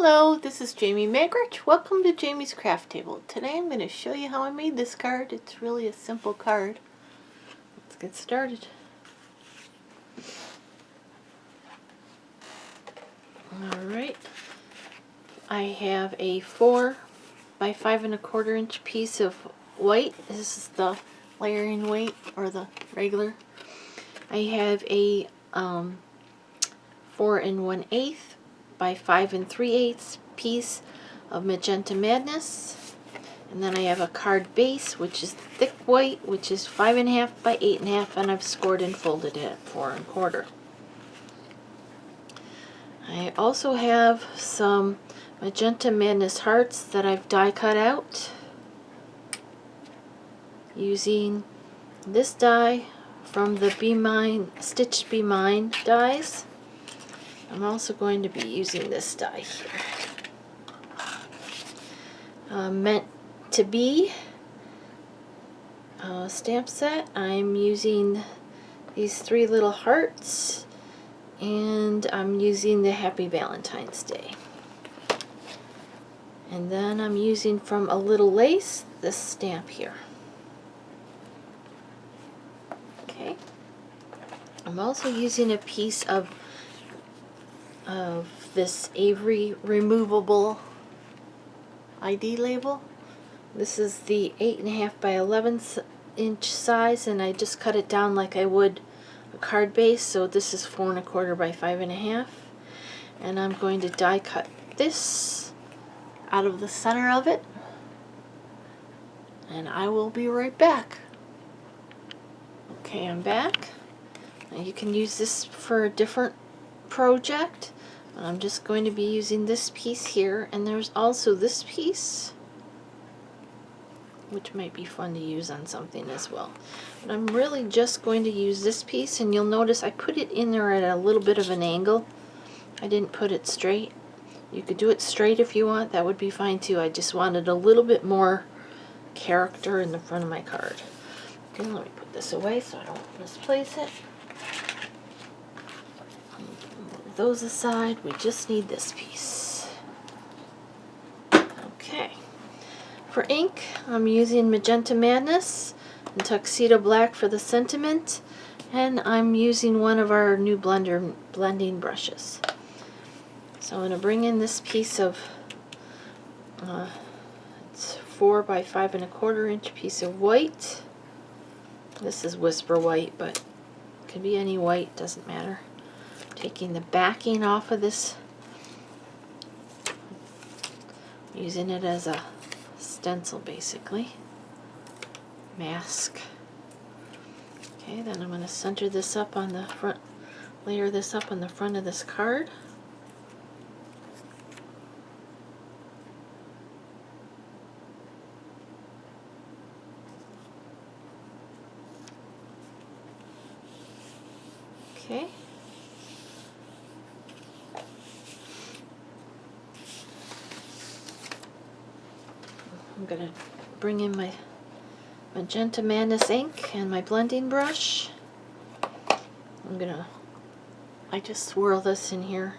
Hello, this is Jamie Magrich. Welcome to Jamie's Craft Table. Today I'm going to show you how I made this card. It's really a simple card. Let's get started. Alright, I have a 4 by 5 1/4 inch piece of white. This is the layering weight, or the regular. I have a 4 1/8 by 5 3/8 piece of Magenta Madness, and then I have a card base, which is thick white, which is 5 1/2 by 8 1/2, and I've scored and folded it at 4 1/4. I also have some Magenta Madness hearts that I've die cut out using this die from the Be Mine Stitched Be Mine dies. I'm also going to be using this die here. Meant to Be stamp set. I'm using these 3 little hearts, and I'm using the Happy Valentine's Day. And then I'm using from A Little Lace this stamp here. Okay. I'm also using a piece of this Avery removable ID label. This is the 8 1/2 by 11 inch size, and I just cut it down like I would a card base. So this is 4 1/4 by 5 1/2, and I'm going to die cut this out of the center of it, and I will be right back. Okay, I'm back. Now you can use this for a different project, but I'm just going to be using this piece here, and there's also this piece which might be fun to use on something as well. But I'm really just going to use this piece, and you'll notice I put it in there at a little bit of an angle. I didn't put it straight. You could do it straight if you want, that would be fine too. I just wanted a little bit more character in the front of my card. Okay, let me put this away so I don't misplace it. Move those aside, we just need this piece. Okay. For ink, I'm using Magenta Madness and Tuxedo Black for the sentiment, and I'm using one of our new blending brushes. So I'm going to bring in this piece of it's 4 by 5 1/4 inch piece of white. This is Whisper White, but it could be any white, doesn't matter. Taking the backing off of this, using it as a stencil, basically mask. Okay, then I'm going to center this up on the front, layer this up on the front of this card. Okay. I'm going to bring in my Magenta Madness ink and my blending brush. I just swirl this in here.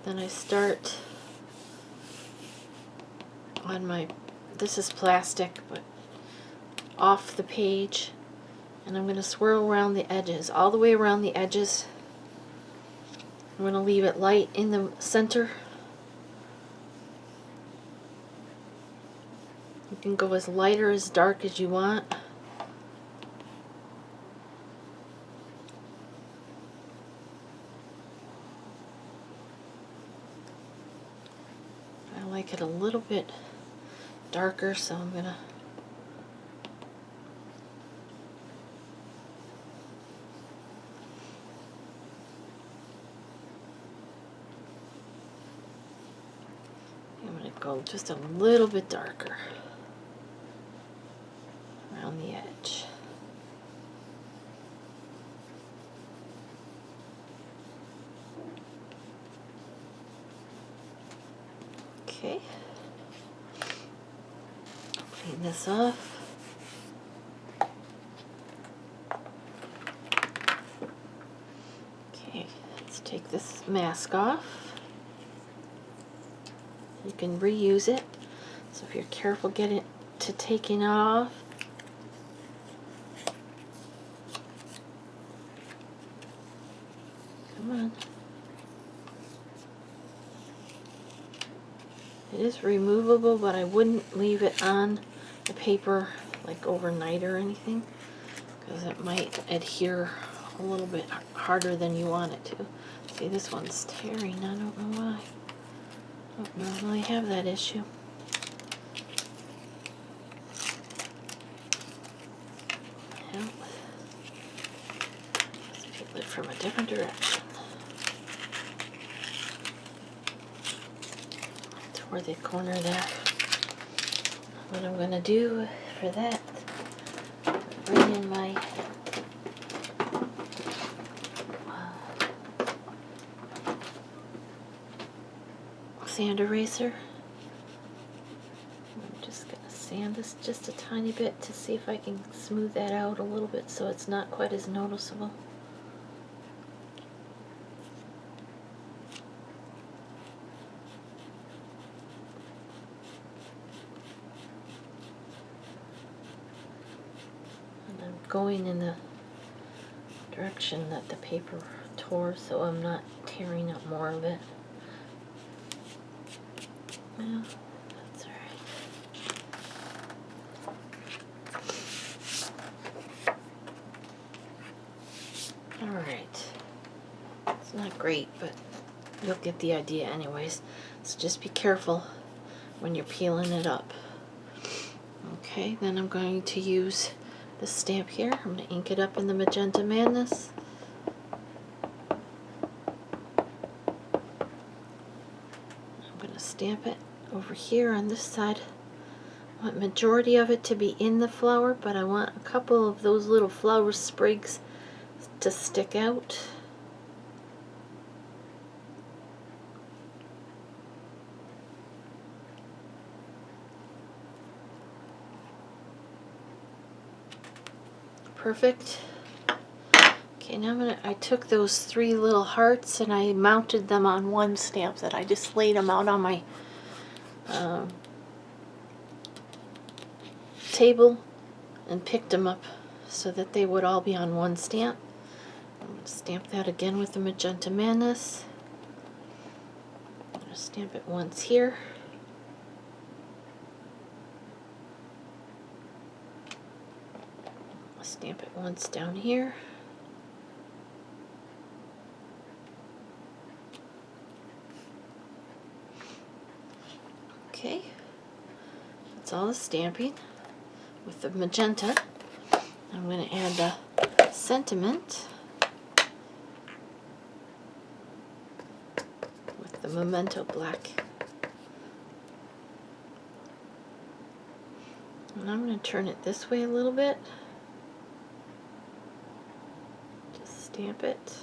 Then I start on my, this is plastic, but off the page, and I'm going to swirl around the edges, all the way around the edges. I'm going to leave it light in the center. You can go as light or as dark as you want. I like it a little bit darker, so I'm going to go just a little bit darker around the edge. Okay. Clean this off. Okay, let's take this mask off. You can reuse it, so if you're careful, get it to taking it off. Come on. It is removable, but I wouldn't leave it on the paper like overnight or anything, because it might adhere a little bit harder than you want it to. See, this one's tearing. I don't know why. I don't normally have that issue. Well, let's peel it from a different direction. Toward the corner there. What I'm going to do for that, bring in my sand eraser. I'm just going to sand this just a tiny bit to see if I can smooth that out a little bit so it's not quite as noticeable. And I'm going in the direction that the paper tore, so I'm not tearing up more of it. Well, that's alright. Alright. It's not great, but you'll get the idea anyways. So just be careful when you're peeling it up. Okay, then I'm going to use the stamp here. I'm going to ink it up in the Magenta Madness. I'm going to stamp it over here on this side. I want majority of it to be in the flower, but I want a couple of those little flower sprigs to stick out. Perfect. Okay, now I took those 3 little hearts and I mounted them on one stamp that I just laid them out on my table and picked them up so that they would all be on one stamp. I'm going to stamp that again with the Magenta Madness. I'm going to stamp it once here. I'll stamp it once down here. Okay, that's all the stamping. With the magenta, I'm going to add the sentiment with the Memento black. And I'm going to turn it this way a little bit. Just stamp it.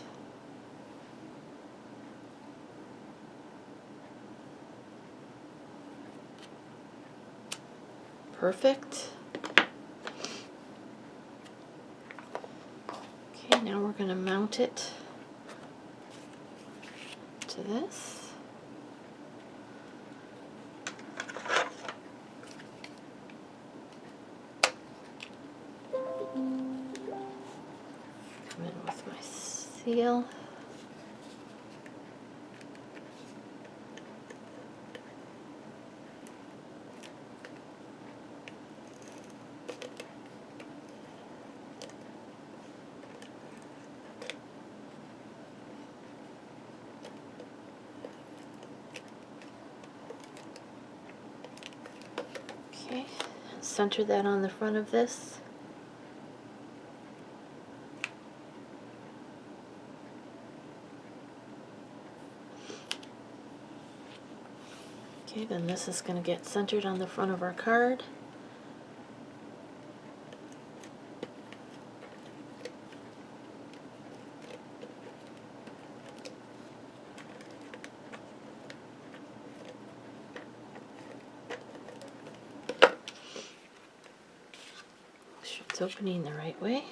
Perfect. Okay, now we're going to mount it to this. Come in with my seal. Okay, center that on the front of this. Okay, then this is going to get centered on the front of our card. Make sure it's opening the right way.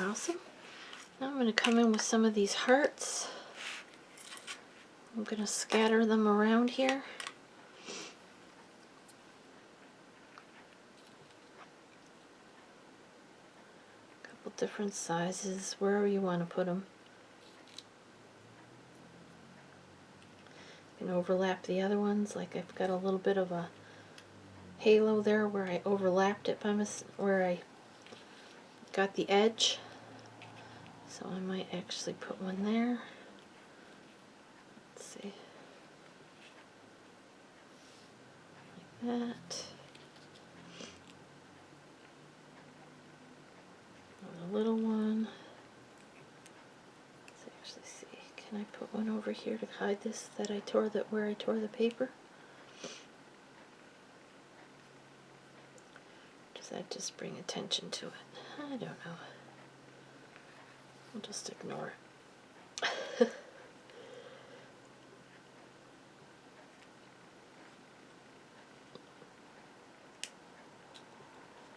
Awesome. Now I'm going to come in with some of these hearts. I'm going to scatter them around here. A couple different sizes, wherever you want to put them. You can overlap the other ones, like I've got a little bit of a halo there where I overlapped it by where I got the edge. So I might actually put one there. Let's see. Like that. A little one. Let's actually see. Can I put one over here to hide this that I tore where I tore the paper? Does that just bring attention to it? I don't know. I'll just ignore it.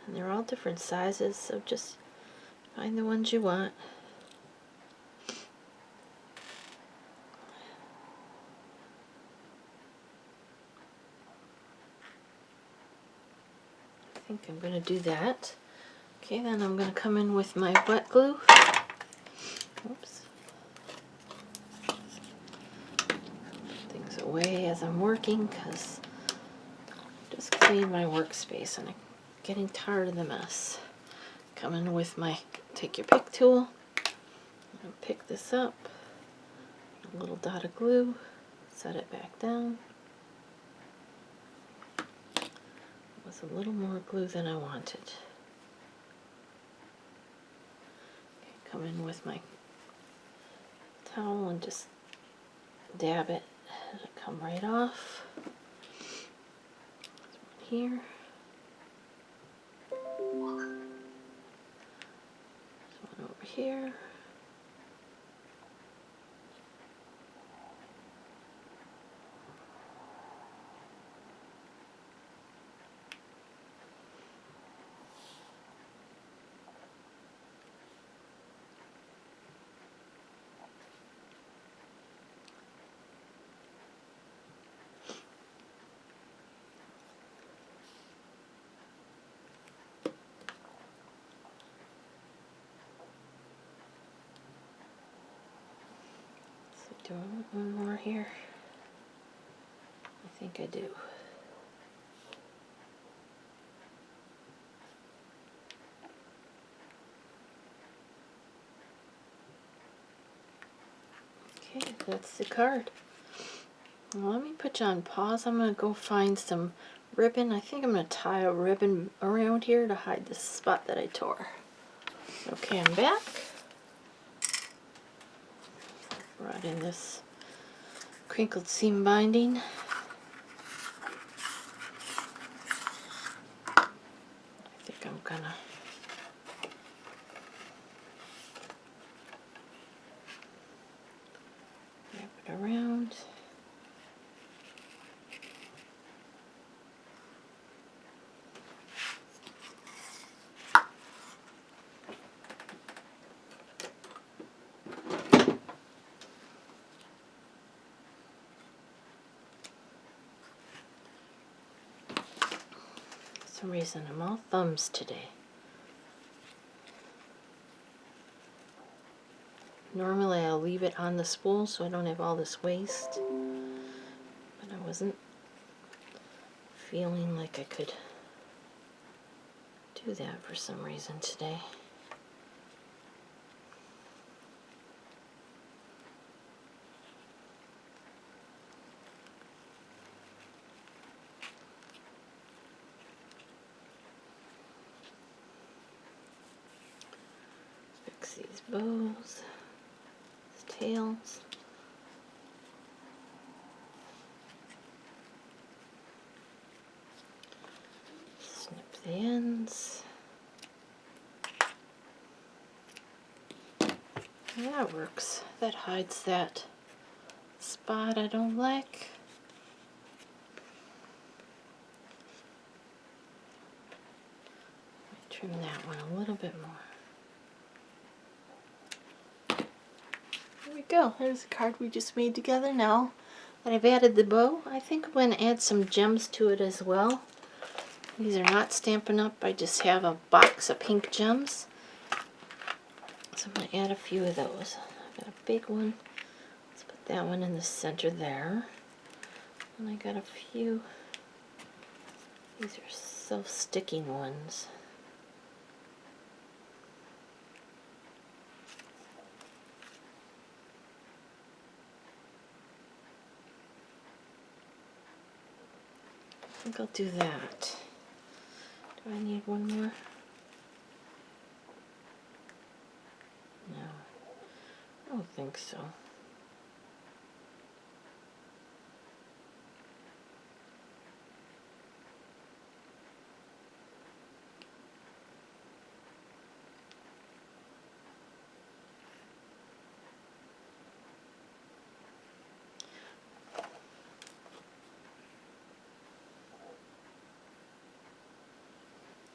And they're all different sizes, so just find the ones you want. I think I'm going to do that. Okay, then I'm going to come in with my wet glue. Oops. Put things away as I'm working because I just cleaned my workspace and I'm getting tired of the mess. Come in with my take your pick tool and pick this up. A little dot of glue. Set it back down. It was a little more glue than I wanted. Come in with my towel and just dab it. It'll come right off. This one here. This one over here. Do I want one more here? I think I do. Okay, that's the card. Well, let me put you on pause. I'm going to go find some ribbon. I think I'm going to tie a ribbon around here to hide the spot that I tore. Okay, I'm back. Brought in this crinkled seam binding. I think I'm gonna wrap it around. For some reason I'm all thumbs today. Normally I'll leave it on the spool so I don't have all this waste, but I wasn't feeling like I could do that for some reason today. Fix these bows, these tails. Snip the ends. That works. That hides that spot I don't like. Trim that one a little bit more. go. There's a card we just made together. Now that I've added the bow, I think I'm going to add some gems to it as well. These are not Stampin' Up. I just have a box of pink gems. So I'm going to add a few of those. I've got a big one. Let's put that one in the center there. And I got a few. These are self-sticking ones. I think I'll do that. Do I need one more? No, I don't think so.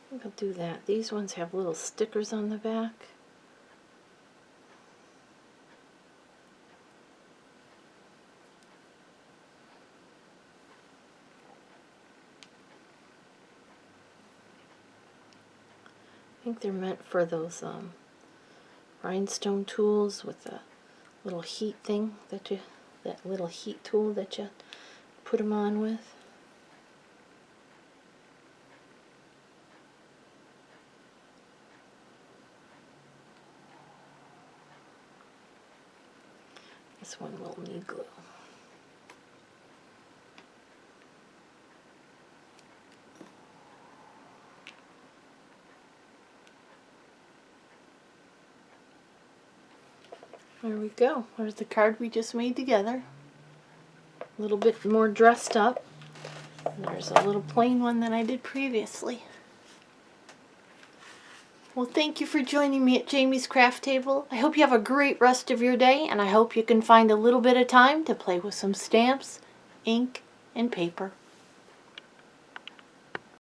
I think I'll do that. These ones have little stickers on the back. I think they're meant for those rhinestone tools with the little heat thing that little heat tool that you put them on with. This one will need glue. There we go. There's the card we just made together. A little bit more dressed up. And there's a little plain one that I did previously. Well, thank you for joining me at Jamie's Craft Table. I hope you have a great rest of your day, and I hope you can find a little bit of time to play with some stamps, ink, and paper.